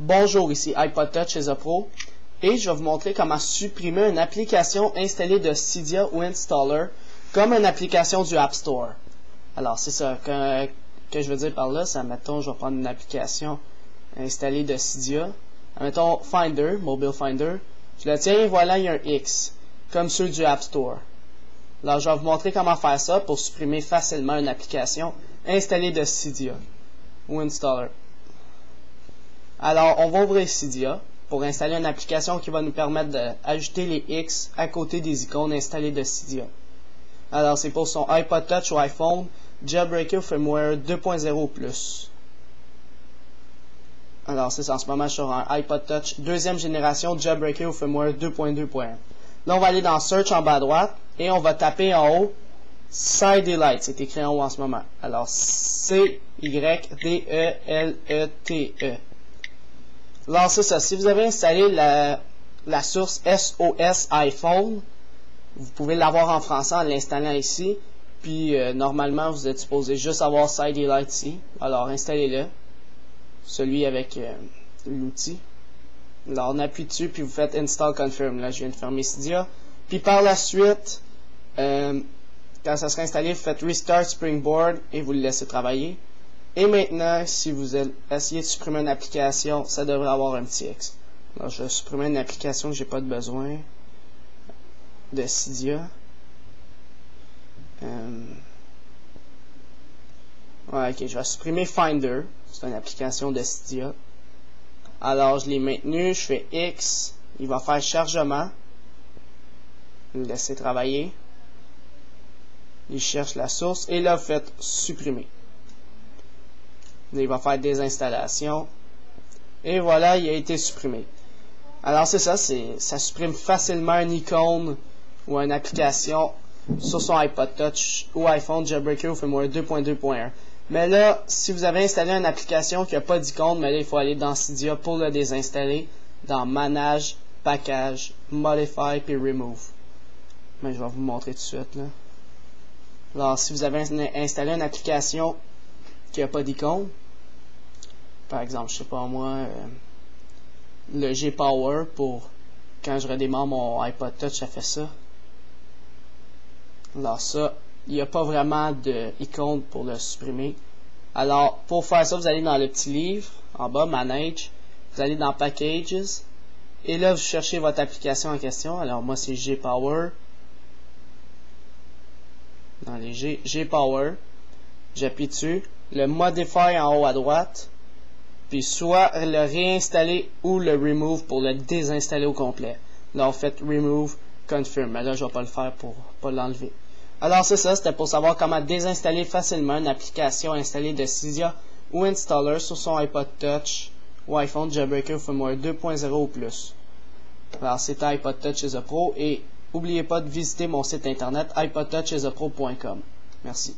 Bonjour, ici iPod Touch Is A Pro et je vais vous montrer comment supprimer une application installée de Cydia ou Installer comme une application du App Store. Alors c'est ça que je veux dire par là, c'est admettons je vais prendre une application installée de Cydia, admettons Finder, Mobile Finder, je le tiens et voilà il y a un X, comme ceux du App Store. Alors je vais vous montrer comment faire ça pour supprimer facilement une application installée de Cydia ou Installer. Alors, on va ouvrir Cydia pour installer une application qui va nous permettre d'ajouter les X à côté des icônes installées de Cydia. Alors, c'est pour son iPod Touch ou iPhone, Jailbreaker Firmware 2.0 ou plus. Alors, c'est ça, en ce moment, sur un iPod Touch deuxième génération, Jailbreaker Firmware 2.2.1. Là, on va aller dans Search en bas à droite et on va taper en haut Cydelete, c'est écrit en haut en ce moment. Alors, C-Y-D-E-L-E-T-E. Alors, c'est ça. Si vous avez installé la source SOS iPhone, vous pouvez l'avoir en français en l'installant ici. Puis, normalement, vous êtes supposé juste avoir Cydelete ici. Alors, installez-le. Celui avec l'outil. Alors, on appuie dessus, puis vous faites Install Confirm. Là, je viens de fermer Cydia. Puis, par la suite, quand ça sera installé, vous faites Restart Springboard et vous le laissez travailler. Et maintenant, si vous essayez de supprimer une application, ça devrait avoir un petit X. Alors, je vais supprimer une application que j'ai pas de besoin de Cydia. Ouais, ok, je vais supprimer Finder. C'est une application de Cydia. Alors, je l'ai maintenu, je fais X. Il va faire chargement. Vous le laissez travailler. Il cherche la source. Et là, vous faites supprimer. Il va faire des installations. Et voilà, il a été supprimé. Alors c'est ça, ça supprime facilement une icône ou une application sur son iPod Touch ou iPhone Jailbreaker ou Firmware 2.2.1. Mais là, si vous avez installé une application qui n'a pas d'icône, mais là il faut aller dans Cydia pour le désinstaller, dans Manage, Package, Modify puis Remove. Mais je vais vous montrer tout de suite là. Alors si vous avez installé une application qui n'a pas d'icône, par exemple, je sais pas moi, le G-Power pour quand je redémarre mon iPod Touch, ça fait ça. Alors ça, il n'y a pas vraiment d'icône pour le supprimer. Alors, pour faire ça, vous allez dans le petit livre, en bas, Manage, vous allez dans Packages, et là, vous cherchez votre application en question. Alors, moi, c'est G-Power. Dans les G-Power, j'appuie dessus, le Modify en haut à droite, puis soit le réinstaller ou le remove pour le désinstaller au complet. Là, vous faites remove, confirm. Mais là, je vais pas le faire pour pas l'enlever. Alors, c'est ça. C'était pour savoir comment désinstaller facilement une application installée de Cydia ou Installer sur son iPod Touch ou iPhone Jailbreaker Firmware 2.0 ou plus. Alors, c'était iPod Touch Is A Pro et n'oubliez pas de visiter mon site internet iPodTouchIsAPro.com. Merci.